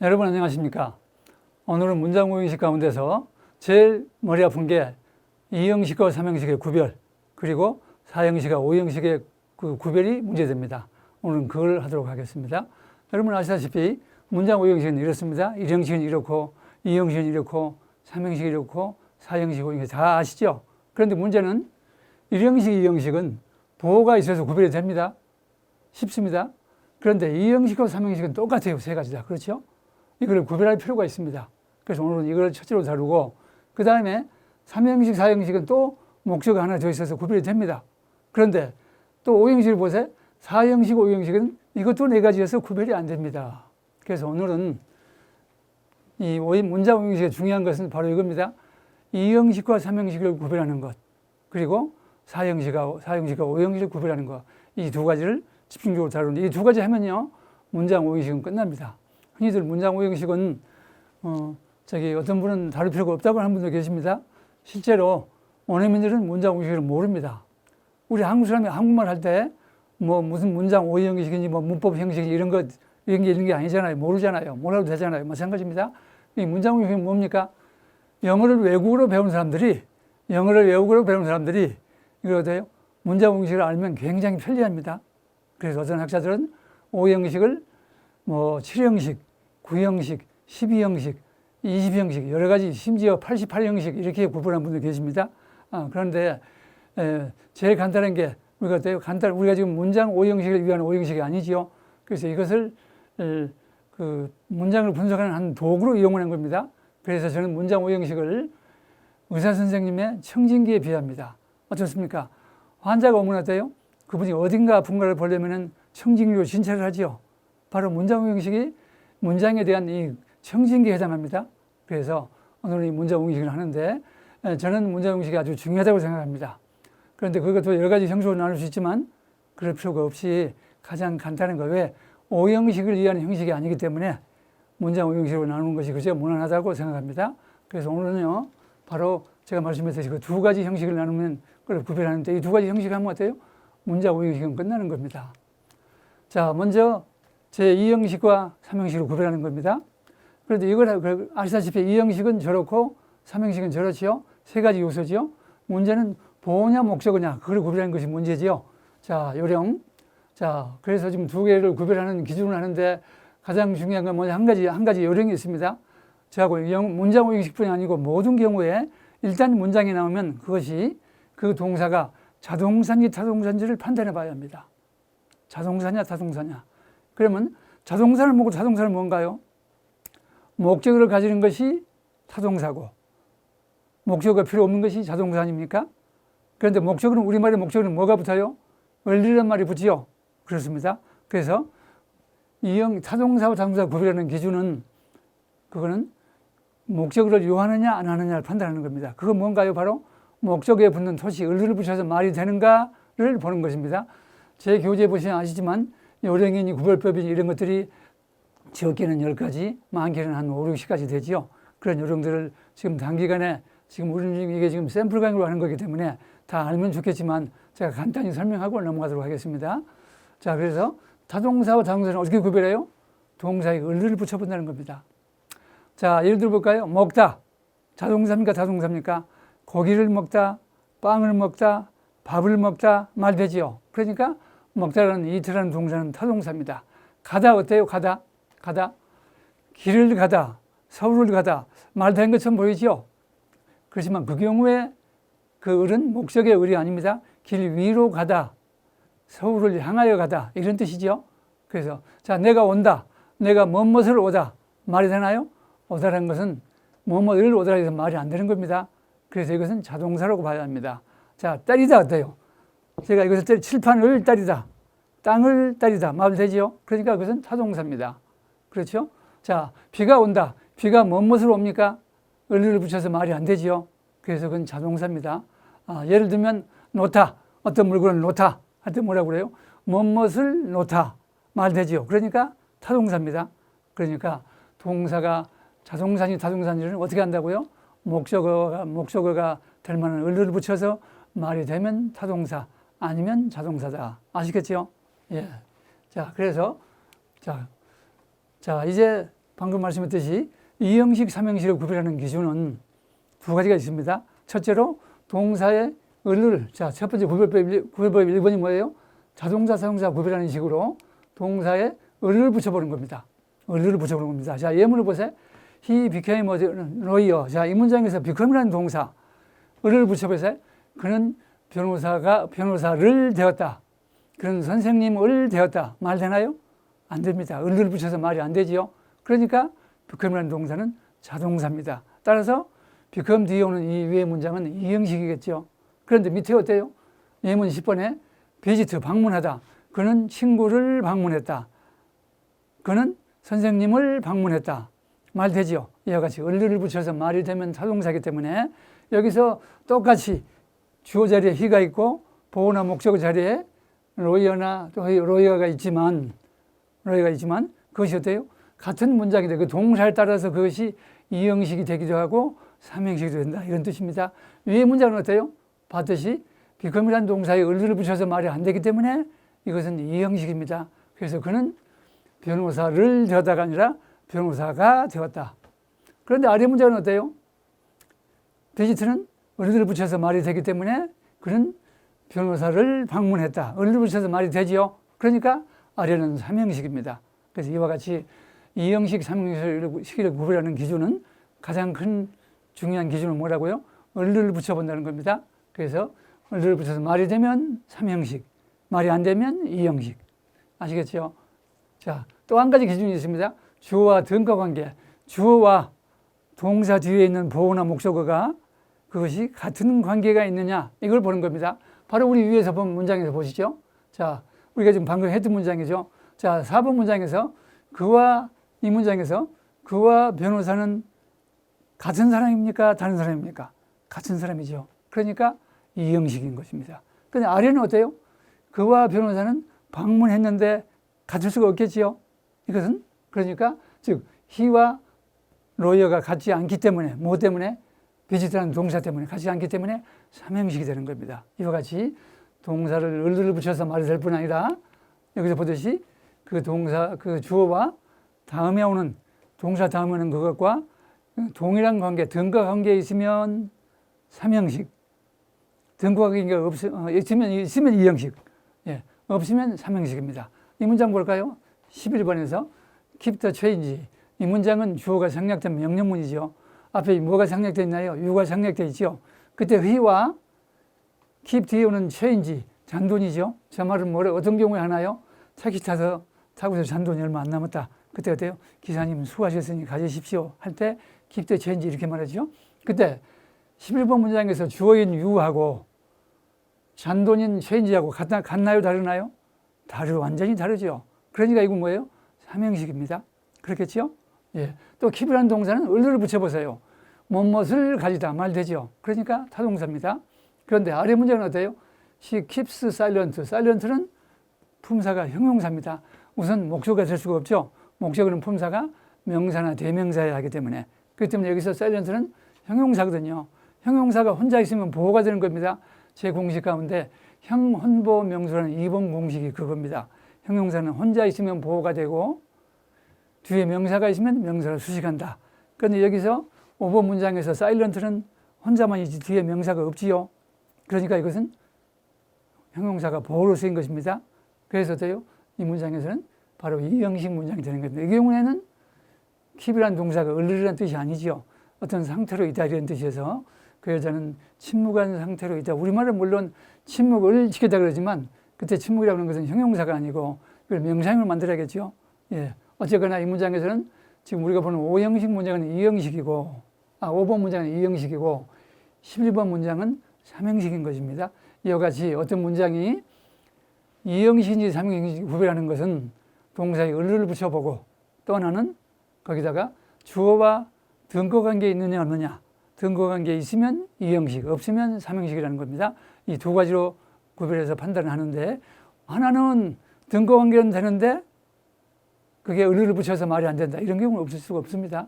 여러분 안녕하십니까? 오늘은 문장 오형식 가운데서 제일 머리 아픈 게 2형식과 3형식의 구별, 그리고 4형식과 5형식의 그 구별이 문제됩니다. 오늘은 그걸 하도록 하겠습니다. 여러분 아시다시피 문장 오형식은 이렇습니다. 1형식은 이렇고, 2형식은 이렇고, 3형식이 이렇고, 4형식, 5형식 다 아시죠? 그런데 문제는 1형식, 2형식은 보호가 있어서 구별이 됩니다. 쉽습니다. 그런데 2형식과 3형식은 똑같아요. 세 가지 다. 그렇죠? 이걸 구별할 필요가 있습니다. 그래서 오늘은 이걸 첫째로 다루고, 그 다음에 3형식, 4형식은 또 목적이 하나 더 있어서 구별이 됩니다. 그런데 또 5형식을 보세요. 4형식, 5형식은 이것도 네 가지여서 구별이 안 됩니다. 그래서 오늘은 이 문장 오형식의 중요한 것은 바로 이겁니다. 2형식과 3형식을 구별하는 것, 그리고 4형식과 5형식을 구별하는 것, 이 두 가지를 집중적으로 다루는데, 이 두 가지 하면요 문장 오형식은 끝납니다. 흔히들 문장 오형식은 어떤 분은 다룰 필요가 없다고 하는 분도 계십니다. 실제로 원어민들은 문장 오형식을 모릅니다. 우리 한국 사람이 한국말 할 때 무슨 문장 오형식인지 문법 형식인지 이런 게 아니잖아요. 모르잖아요. 몰라도 되잖아요. 마찬가지입니다. 이 문장 오형식은 뭡니까? 영어를 외국어로 배운 사람들이 이거 어때요? 문장 오형식을 알면 굉장히 편리합니다. 그래서 어떤 학자들은 5형식을 7형식, 9형식, 12형식, 20형식, 여러 가지, 심지어 88형식 이렇게 구분한 분들 계십니다. 그런데 제일 간단한 게 우리가 어때요? 우리가 지금 문장 5형식을 위한 5형식이 아니지요. 그래서 이것을 그 문장을 분석하는 한 도구로 이용하는 겁니다. 그래서 저는 문장 5형식을 의사 선생님의 청진기에 비합니다. 어떻습니까? 환자가 오면 어때요? 그분이 어딘가 아픈가를 보려면은 청진기로 진찰을 하지요. 바로 문장 오형식이 문장에 대한 이 청진기에 해당합니다. 그래서 오늘 이 문장 오형식을 하는데, 저는 문장 오형식이 아주 중요하다고 생각합니다. 그런데 그것도 여러 가지 형식으로 나눌 수 있지만 그럴 필요가 없이 가장 간단한 거, 왜 오형식을 이해하는 형식이 아니기 때문에 문장 오형식으로 나누는 것이 그저 무난하다고 생각합니다. 그래서 오늘은요 바로 제가 말씀드렸듯이 그 두 가지 형식을 나누면 그걸 구별하는데, 이 두 가지 형식을 하면 어때요? 문장 오형식은 끝나는 겁니다. 자, 먼저 제2형식과 3형식을 구별하는 겁니다. 그런데 이걸 아시다시피 2형식은 저렇고 3형식은 저렇지요. 세 가지 요소지요. 문제는 보호냐 목적어냐, 그걸 구별하는 것이 문제지요. 자, 요령. 자, 그래서 지금 두 개를 구별하는 기준을 하는데 가장 중요한 건 뭐냐, 한 가지 요령이 있습니다. 저하고 문장 오형식뿐이 아니고 모든 경우에 일단 문장이 나오면 그것이 그 동사가 자동사인지 타동사인지를 판단해 봐야 합니다. 자동사냐 타동사냐. 그러면 자동사를 뭐고 타동사는 뭔가요? 목적어를 가지는 것이 타동사고 목적어가 필요 없는 것이 자동사 아닙니까? 그런데 목적어는, 우리말의 목적어는 뭐가 붙어요? 을이라는 말이 붙지요. 그렇습니다. 그래서 타동사와 타동사 구별하는 기준은, 그거는 목적어를 요하느냐 안 하느냐를 판단하는 겁니다. 그건 뭔가요? 바로 목적어에 붙는 토시, 을을 붙여서 말이 되는가를 보는 것입니다. 제 교재 보시면 아시지만 요령이니 구별법이니 이런 것들이 적게는 10가지, 많게는 한 5, 60가지 되지요. 그런 요령들을 지금 단기간에, 지금 우리는 이게 지금 샘플 강의로 하는 거기 때문에 다 알면 좋겠지만 제가 간단히 설명하고 넘어가도록 하겠습니다. 자, 그래서 타동사와 타동사는 어떻게 구별해요? 동사에 을을 붙여본다는 겁니다. 자, 예를 들어 볼까요? 먹다. 자동사입니까? 타동사입니까? 고기를 먹다, 빵을 먹다, 밥을 먹다 말 되지요. 그러니까 먹다라는 이트라는 동사는 타동사입니다. 가다 어때요? 가다. 길을 가다, 서울을 가다 말 된 것처럼 보이지요. 그렇지만 그 경우에 그 을은 목적의 을이 아닙니다. 길 위로 가다, 서울을 향하여 가다 이런 뜻이죠. 그래서 자, 내가 온다, 내가 뭐뭇을 오다 말이 되나요? 오다라는 것은 뭐뭇을 오다라 해서 말이 안 되는 겁니다. 그래서 이것은 자동사라고 봐야 합니다. 자, 때리다 어때요? 제가 이것을 칠판을 때리다, 땅을 때리다 말 되지요. 그러니까 그것은 타동사입니다. 그렇죠? 자, 비가 온다. 비가 뭐뭇을 옵니까? 을을 붙여서 말이 안 되지요. 그래서 그건 자동사입니다. 예를 들면 놓다. 어떤 물건을 놓다 할 때 뭐라고 그래요? 뭐뭇을 놓다 말 되지요. 그러니까 타동사입니다. 그러니까 동사가 자동사인지 타동사인지를 어떻게 한다고요? 목적어가 될 만한 을을 붙여서 말이 되면 타동사, 아니면 자동사다. 아시겠죠? 예. 자, 그래서 자, 이제 방금 말씀했듯이 이형식, 삼형식을 구별하는 기준은 두 가지가 있습니다. 첫째로 동사의 을을, 자, 첫 번째 구별법 1번이 뭐예요? 자동사, 사용사 구별하는 식으로 동사에 을을 붙여보는 겁니다. 을을 붙여보는 겁니다. 자, 예문을 보세요. He became a lawyer. 자, 이 문장에서 become이라는 동사, 을을 붙여보세요. 그는 변호사를 되었다. 그는 선생님을 되었다. 말 되나요? 안 됩니다. 을을 붙여서 말이 안 되지요. 그러니까 become이라는 동사는 자동사입니다. 따라서 become 뒤에 오는 이 위의 문장은 이형식이겠죠. 그런데 밑에 어때요? 예문 10번에 visit, 방문하다. 그는 친구를 방문했다. 그는 선생님을 방문했다. 말 되죠? 이와 같이 을을 붙여서 말이 되면 타동사이기 때문에 여기서 똑같이 주어 자리에 he가 있고 보어나 목적어 자리에 로이어가 있지만 그것이 어때요? 같은 문장인데 그 동사에 따라서 그것이 이형식이 되기도 하고 삼형식이 된다. 이런 뜻입니다. 위의 문장은 어때요? 봤듯이 become이라는 동사에 을을 붙여서 말이 안 되기 때문에 이것은 이형식입니다. 그래서 그는 변호사를 되었다가 아니라 변호사가 되었다. 그런데 아래 문장은 어때요? visit는 을을 붙여서 말이 되기 때문에 그는 변호사를 방문했다. 을을 붙여서 말이 되지요. 그러니까 아래는 삼형식입니다. 그래서 이와 같이 이형식, 삼형식을 구별하는 기준은 가장 큰 중요한 기준은 뭐라고요? 을을 붙여본다는 겁니다. 그래서 을을 붙여서 말이 되면 삼형식, 말이 안 되면 이형식. 아시겠죠? 자, 또 한 가지 기준이 있습니다. 주어와 등가 관계. 주어와 동사 뒤에 있는 보어나 목적어가 그것이 같은 관계가 있느냐, 이걸 보는 겁니다. 바로 우리 위에서 본 문장에서 보시죠. 자, 우리가 지금 방금 했던 문장이죠. 자, 4번 문장에서 이 문장에서 그와 변호사는 같은 사람입니까? 다른 사람입니까? 같은 사람이죠. 그러니까 이형식인 것입니다. 근데 아래는 어때요? 그와 변호사는 방문했는데 같을 수가 없겠지요. 이것은 그러니까 즉 he와 lawyer가 같지 않기 때문에, 뭐 때문에? visit라는 동사 때문에 같지 않기 때문에 삼형식이 되는 겁니다. 이와 같이 동사를 을을 붙여서 말이 될 뿐 아니라 여기서 보듯이 그 동사, 그 주어와 다음에 오는 동사 다음에 오는 그것과 동일한 관계, 등가 관계에 있으면 삼형식, 등가 관계가 있으면 이형식, 없으면 삼형식입니다. 이 문장 볼까요? 11번에서 keep the change. 이 문장은 주어가 생략된 명령문이죠. 앞에 뭐가 생략되어 있나요? 유가 생략되어 있죠. 그때 he와 keep 뒤에 오는 change, 잔돈이죠. 저 말은 어떤 경우에 하나요? 택시 타고서 잔돈이 얼마 안 남았다. 그때 어때요? 기사님 수고하셨으니 가지십시오. 할 때 keep the change 이렇게 말하죠. 그때 11번 문장에서 주어인 유하고 잔돈인 change하고 같나요? 다르나요? 완전히 다르죠. 그러니까 이건 뭐예요? 삼형식입니다. 그렇겠죠? 예. 또 keep이라는 동사는 을을 붙여보세요. 무엇을 가지다 말 되죠. 그러니까 타동사입니다. 그런데 아래 문장은 어때요? She keeps silent. silent는 품사가 형용사입니다. 우선 목적어가 될 수가 없죠. 목적어는 품사가 명사나 대명사여야 하기 때문에. 그렇기 때문에 여기서 silent는 형용사거든요. 형용사가 혼자 있으면 보호가 되는 겁니다. 제 공식 가운데 형혼보 명수라는 2번 공식이 그겁니다. 형용사는 혼자 있으면 보호가 되고 뒤에 명사가 있으면 명사를 수식한다. 그런데 여기서 5번 문장에서 사일런트는 혼자만 있지 뒤에 명사가 없지요. 그러니까 이것은 형용사가 보호로 쓰인 것입니다. 그래서 어때요? 이 문장에서는 바로 이형식 문장이 되는 겁니다. 이 경우에는 keep이라는 동사가 을르라는 뜻이 아니지요. 어떤 상태로 있다 이런 뜻이어서 그 여자는 침묵한 상태로 있다. 우리말은 물론 침묵을 지켰다 그러지만 그때 침묵이라고 하는 것은 형용사가 아니고 이걸 명사형을 만들어야겠죠. 예. 어쨌거나 이 문장에서는 지금 우리가 보는 5형식 문장은 5번 문장은 2형식이고 11번 문장은 3형식인 것입니다. 이와 같이 어떤 문장이 2형식인지 3형식인지 구별하는 것은 동사에 을을 붙여보고 또 하나는 거기다가 주어와 등거 관계에 있느냐 없느냐, 등거 관계에 있으면 2형식, 없으면 3형식이라는 겁니다. 이 두 가지로 구별해서 판단을 하는데 하나는 등거 관계는 되는데 그게 을을 붙여서 말이 안 된다. 이런 경우는 없을 수가 없습니다.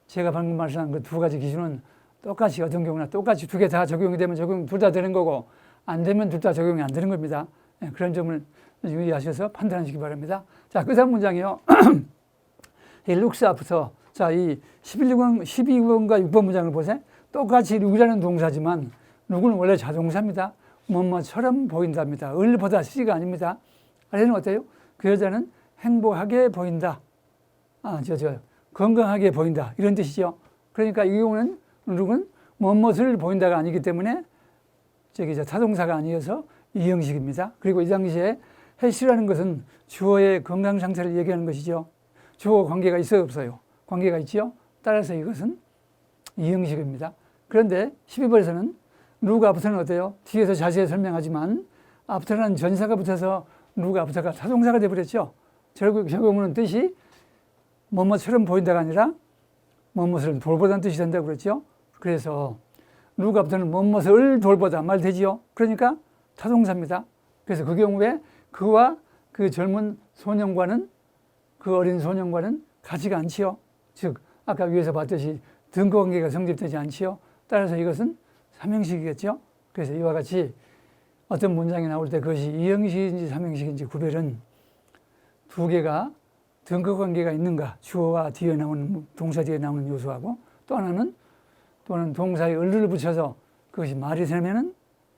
제가 방금 말씀한 그 두 가지 기준은 똑같이 어떤 경우나 똑같이 두 개 다 적용이 되면 둘 다 되는 거고 안 되면 둘 다 적용이 안 되는 겁니다. 그런 점을 유의하셔서 판단하시기 바랍니다. 자, 그 다음 문장이요. 이 looks after. 자, 이 12번과 6번 문장을 보세요. 똑같이 look이라는 동사지만 look은 원래 자동사입니다. 뭐뭐처럼 보인답니다. 을보다 시가 아닙니다. 아래는 어때요? 그 여자는 행복하게 보인다. 건강하게 보인다. 이런 뜻이죠. 그러니까 이 경우는 look은 뭐뭇을 보인다가 아니기 때문에 타동사가 아니어서 이 형식입니다. 그리고 이 당시에 헬스라는 것은 주어의 건강 상태를 얘기하는 것이죠. 주어 관계가 있어요, 없어요? 관계가 있죠. 따라서 이것은 이 형식입니다. 그런데 12번에서는 look after는 어때요? 뒤에서 자세히 설명하지만 after는 전사가 붙어서 look after가 타동사가 되어버렸죠. 저 경우는 뜻이 뭐뭐처럼 보인다가 아니라 뭐뭇을 돌보다는 뜻이 된다고 그랬죠. 그래서 look after는 뭐뭇을 돌보다 말 되지요. 그러니까 타동사입니다. 그래서 그 경우에 그와 그 젊은 소년과는 그 어린 소년과는 같지가 않지요. 즉 아까 위에서 봤듯이 등거 관계가 성립되지 않지요. 따라서 이것은 삼형식이겠죠. 그래서 이와 같이 어떤 문장이 나올 때 그것이 이형식인지 삼형식인지 구별은 두 개가 등거 관계가 있는가, 주어와 뒤에 나오는 동사 뒤에 나오는 요소하고 또는 동사에 을을 붙여서 그것이 말이 되면은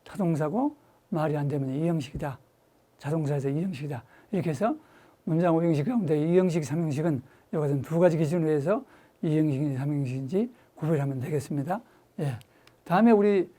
타동사고 말이 안 되면 이형식이다. 자동사에서 이형식이다. 이렇게 해서 문장 5형식 가운데 이형식, 삼형식은 이 같은 두 가지 기준으로 해서 이형식인지 삼형식인지 구별하면 되겠습니다. 예. 다음에 우리